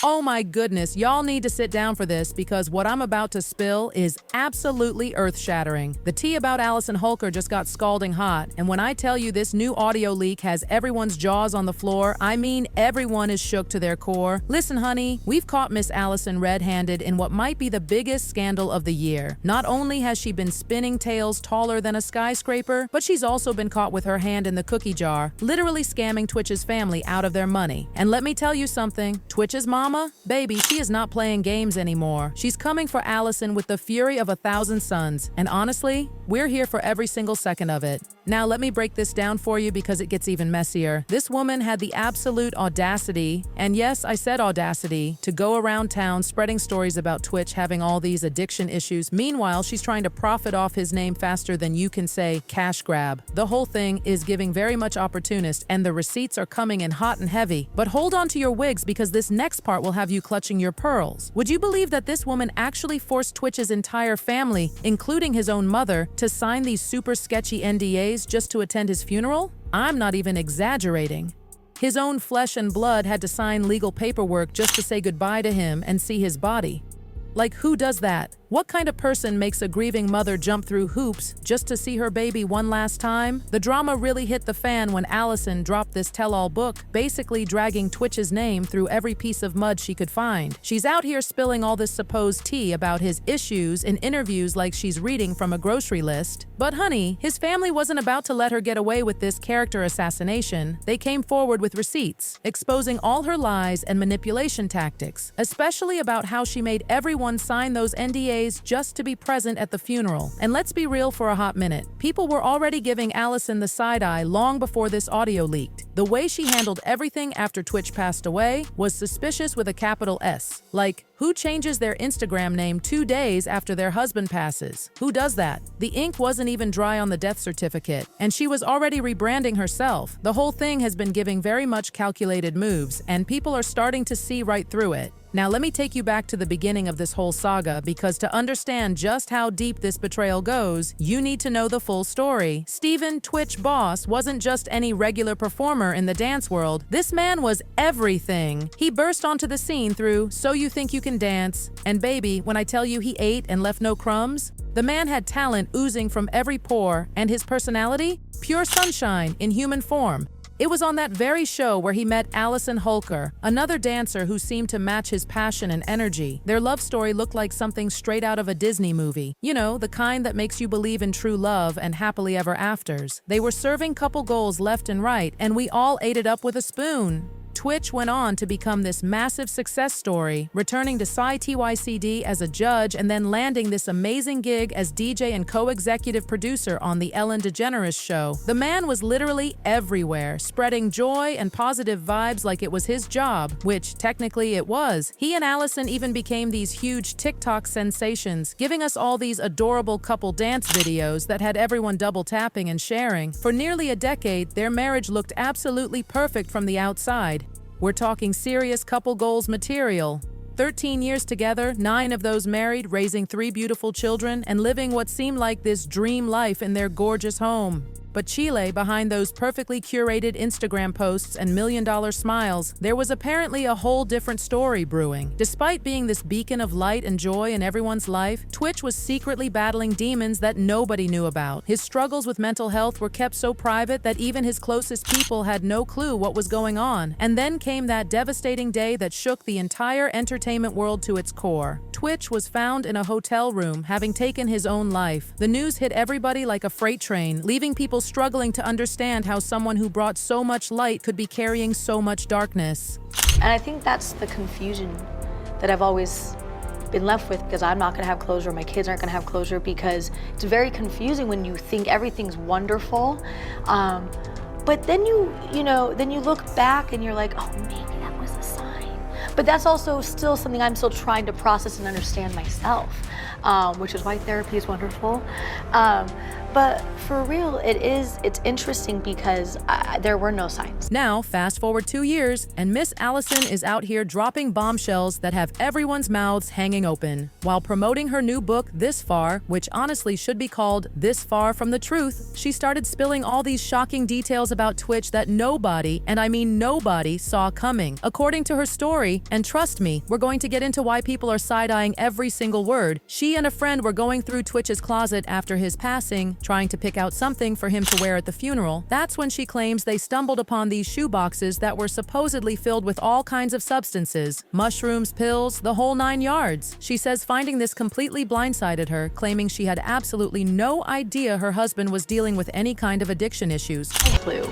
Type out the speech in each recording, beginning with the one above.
Oh my goodness, y'all need to sit down for this because what I'm about to spill is absolutely earth-shattering. The tea about Allison Holker just got scalding hot, and when I tell you this new audio leak has everyone's jaws on the floor, I mean everyone is shook to their core. Listen, honey, we've caught Miss Allison red-handed in what might be the biggest scandal of the year. Not only has she been spinning tales taller than a skyscraper, but she's also been caught with her hand in the cookie jar, literally scamming Twitch's family out of their money. And let me tell you something, Twitch's mama, baby, she is not playing games anymore. She's coming for Allison with the fury of 1,000 suns. And honestly, we're here for every single second of it. Now let me break this down for you because it gets even messier. This woman had the absolute audacity, and yes, I said audacity, to go around town spreading stories about Twitch having all these addiction issues. Meanwhile, she's trying to profit off his name faster than you can say cash grab. The whole thing is giving very much opportunist, and the receipts are coming in hot and heavy. But hold on to your wigs because this next part will have you clutching your pearls. Would you believe that this woman actually forced Twitch's entire family, including his own mother, to sign these super sketchy NDAs just to attend his funeral? I'm not even exaggerating. His own flesh and blood had to sign legal paperwork just to say goodbye to him and see his body. Like, who does that? What kind of person makes a grieving mother jump through hoops just to see her baby one last time? The drama really hit the fan when Allison dropped this tell-all book, basically dragging Twitch's name through every piece of mud she could find. She's out here spilling all this supposed tea about his issues in interviews like she's reading from a grocery list. But honey, his family wasn't about to let her get away with this character assassination. They came forward with receipts, exposing all her lies and manipulation tactics, especially about how she made everyone sign those NDAs just to be present at the funeral. And let's be real for a hot minute. People were already giving Allison the side-eye long before this audio leaked. The way she handled everything after Twitch passed away was suspicious with a capital S. Like, who changes their Instagram name 2 days after their husband passes? Who does that? The ink wasn't even dry on the death certificate, and she was already rebranding herself. The whole thing has been giving very much calculated moves, and people are starting to see right through it. Now let me take you back to the beginning of this whole saga because to understand just how deep this betrayal goes, you need to know the full story. Steven Twitch Boss wasn't just any regular performer in the dance world. This man was everything. He burst onto the scene through So You Think You Can Dance, and baby, when I tell you he ate and left no crumbs, the man had talent oozing from every pore, and his personality? Pure sunshine in human form. It was on that very show where he met Allison Holker, another dancer who seemed to match his passion and energy. Their love story looked like something straight out of a Disney movie. You know, the kind that makes you believe in true love and happily ever afters. They were serving couple goals left and right, and we all ate it up with a spoon. Twitch went on to become this massive success story, returning to tWitch's as a judge and then landing this amazing gig as DJ and co-executive producer on the Ellen DeGeneres show. The man was literally everywhere, spreading joy and positive vibes like it was his job, which technically it was. He and Allison even became these huge TikTok sensations, giving us all these adorable couple dance videos that had everyone double tapping and sharing. For nearly a decade, their marriage looked absolutely perfect from the outside. We're talking serious couple goals material. 13 years together, 9 of those married, raising 3 beautiful children, and living what seemed like this dream life in their gorgeous home. But Chile, behind those perfectly curated Instagram posts and million-dollar smiles, there was apparently a whole different story brewing. Despite being this beacon of light and joy in everyone's life, Twitch was secretly battling demons that nobody knew about. His struggles with mental health were kept so private that even his closest people had no clue what was going on. And then came that devastating day that shook the entire entertainment world to its core. Twitch was found in a hotel room, having taken his own life. The news hit everybody like a freight train, leaving people struggling to understand how someone who brought so much light could be carrying so much darkness. And I think that's the confusion that I've always been left with, because I'm not gonna have closure, my kids aren't gonna have closure, because it's very confusing when you think everything's wonderful. But then then you look back and you're like, oh, maybe that was a sign. But that's also still something I'm still trying to process and understand myself, which is why therapy is wonderful. But for real, it's interesting because there were no signs. Now, fast forward 2 years, and Miss Allison is out here dropping bombshells that have everyone's mouths hanging open. While promoting her new book, This Far, which honestly should be called This Far from the Truth, she started spilling all these shocking details about Twitch that nobody, and I mean nobody, saw coming. According to her story, and trust me, we're going to get into why people are side-eyeing every single word, she and a friend were going through Twitch's closet after his passing, trying to pick out something for him to wear at the funeral. That's when she claims they stumbled upon these shoeboxes that were supposedly filled with all kinds of substances, mushrooms, pills, the whole 9 yards. She says finding this completely blindsided her, claiming she had absolutely no idea her husband was dealing with any kind of addiction issues. No clue.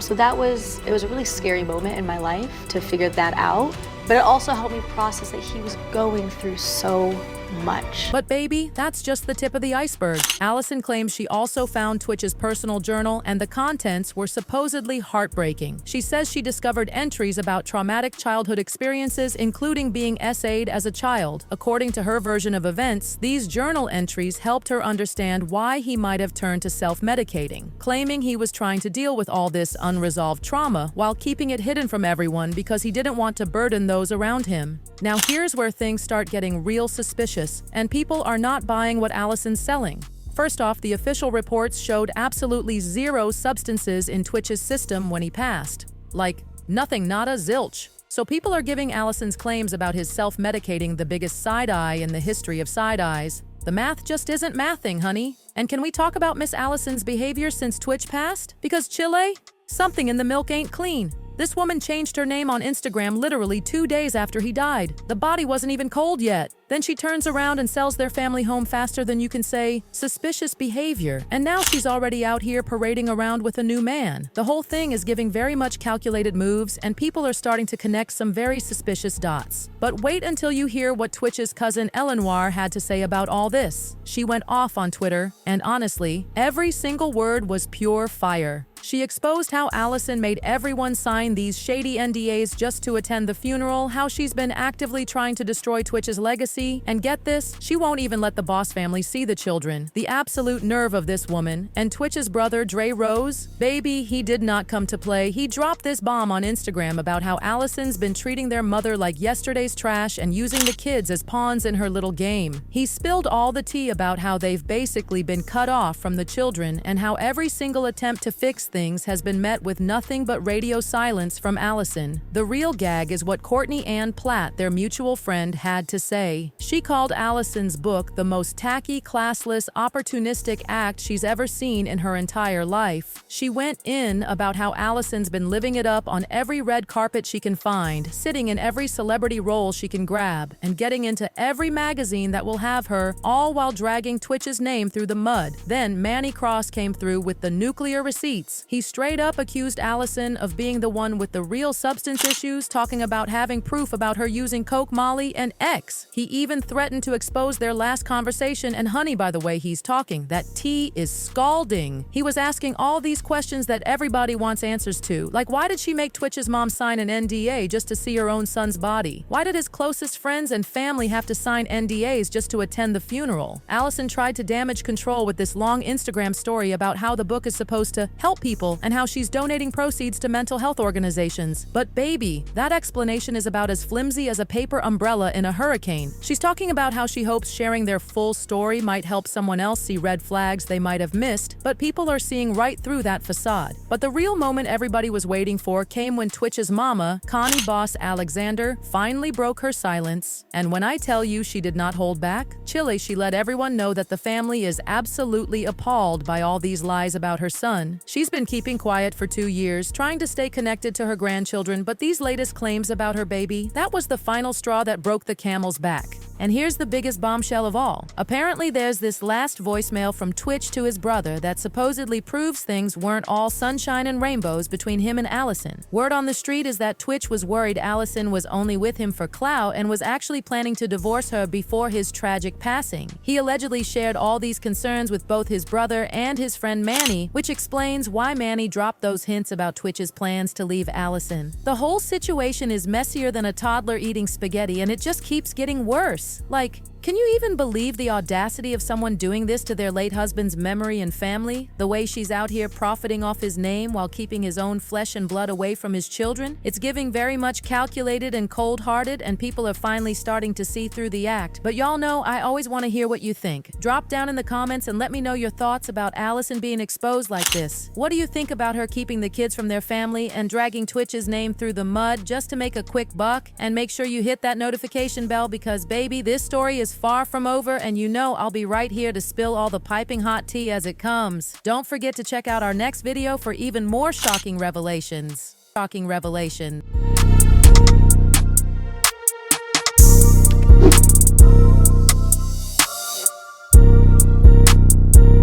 So it was a really scary moment in my life to figure that out, but it also helped me process that he was going through so much. But baby, that's just the tip of the iceberg. Allison claims she also found Twitch's personal journal, and the contents were supposedly heartbreaking. She says she discovered entries about traumatic childhood experiences, including being SA'd as a child. According to her version of events, these journal entries helped her understand why he might have turned to self-medicating, claiming he was trying to deal with all this unresolved trauma while keeping it hidden from everyone because he didn't want to burden those around him. Now here's where things start getting real suspicious, and people are not buying what Allison's selling. First off, the official reports showed absolutely zero substances in Twitch's system when he passed. Like, nothing, nada, zilch. So people are giving Allison's claims about his self-medicating the biggest side-eye in the history of side-eyes. The math just isn't mathing, honey. And can we talk about Miss Allison's behavior since Twitch passed? Because Chile? Something in the milk ain't clean. This woman changed her name on Instagram literally 2 days after he died. The body wasn't even cold yet. Then she turns around and sells their family home faster than you can say suspicious behavior. And now she's already out here parading around with a new man. The whole thing is giving very much calculated moves, and people are starting to connect some very suspicious dots. But wait until you hear what Twitch's cousin Eleanor had to say about all this. She went off on Twitter, and honestly, every single word was pure fire. She exposed how Allison made everyone sign these shady NDAs just to attend the funeral, how she's been actively trying to destroy Twitch's legacy, and get this, she won't even let the Boss family see the children. The absolute nerve of this woman. And Twitch's brother, Dre Rose? Baby, he did not come to play. He dropped this bomb on Instagram about how Allison's been treating their mother like yesterday's trash and using the kids as pawns in her little game. He spilled all the tea about how they've basically been cut off from the children and how every single attempt to fix things has been met with nothing but radio silence from Allison. The real gag is what Courtney Ann Platt, their mutual friend, had to say. She called Allison's book the most tacky, classless, opportunistic act she's ever seen in her entire life. She went in about how Allison's been living it up on every red carpet she can find, sitting in every celebrity role she can grab, and getting into every magazine that will have her, all while dragging Twitch's name through the mud. Then Manny Cross came through with the nuclear receipts. He straight up accused Allison of being the one with the real substance issues, talking about having proof about her using coke, molly, and X. He even threatened to expose their last conversation, and honey, by the way he's talking, that tea is scalding. He was asking all these questions that everybody wants answers to, like why did she make Twitch's mom sign an NDA just to see her own son's body? Why did his closest friends and family have to sign NDAs just to attend the funeral? Allison tried to damage control with this long Instagram story about how the book is supposed to help people and how she's donating proceeds to mental health organizations. But baby, that explanation is about as flimsy as a paper umbrella in a hurricane. She's talking about how she hopes sharing their full story might help someone else see red flags they might have missed, but people are seeing right through that facade. But the real moment everybody was waiting for came when Twitch's mama, Connie Boss Alexander, finally broke her silence. And when I tell you she did not hold back, Chile, she let everyone know that the family is absolutely appalled by all these lies about her son. She's been keeping quiet for 2 years, trying to stay connected to her grandchildren, but these latest claims about her baby, that was the final straw that broke the camel's back. And here's the biggest bombshell of all. Apparently there's this last voicemail from Twitch to his brother that supposedly proves things weren't all sunshine and rainbows between him and Allison. Word on the street is that Twitch was worried Allison was only with him for clout and was actually planning to divorce her before his tragic passing. He allegedly shared all these concerns with both his brother and his friend Manny, which explains why Manny dropped those hints about Twitch's plans to leave Allison. The whole situation is messier than a toddler eating spaghetti, and it just keeps getting worse. Like, Can you even believe the audacity of someone doing this to their late husband's memory and family? The way she's out here profiting off his name while keeping his own flesh and blood away from his children? It's giving very much calculated and cold-hearted, and people are finally starting to see through the act. But y'all know I always want to hear what you think. Drop down in the comments and let me know your thoughts about Allison being exposed like this. What do you think about her keeping the kids from their family and dragging Twitch's name through the mud just to make a quick buck? And make sure you hit that notification bell because, baby, this story is far from over, and you know I'll be right here to spill all the piping hot tea as it comes. Don't forget to check out our next video for even more shocking revelations. Shocking revelation.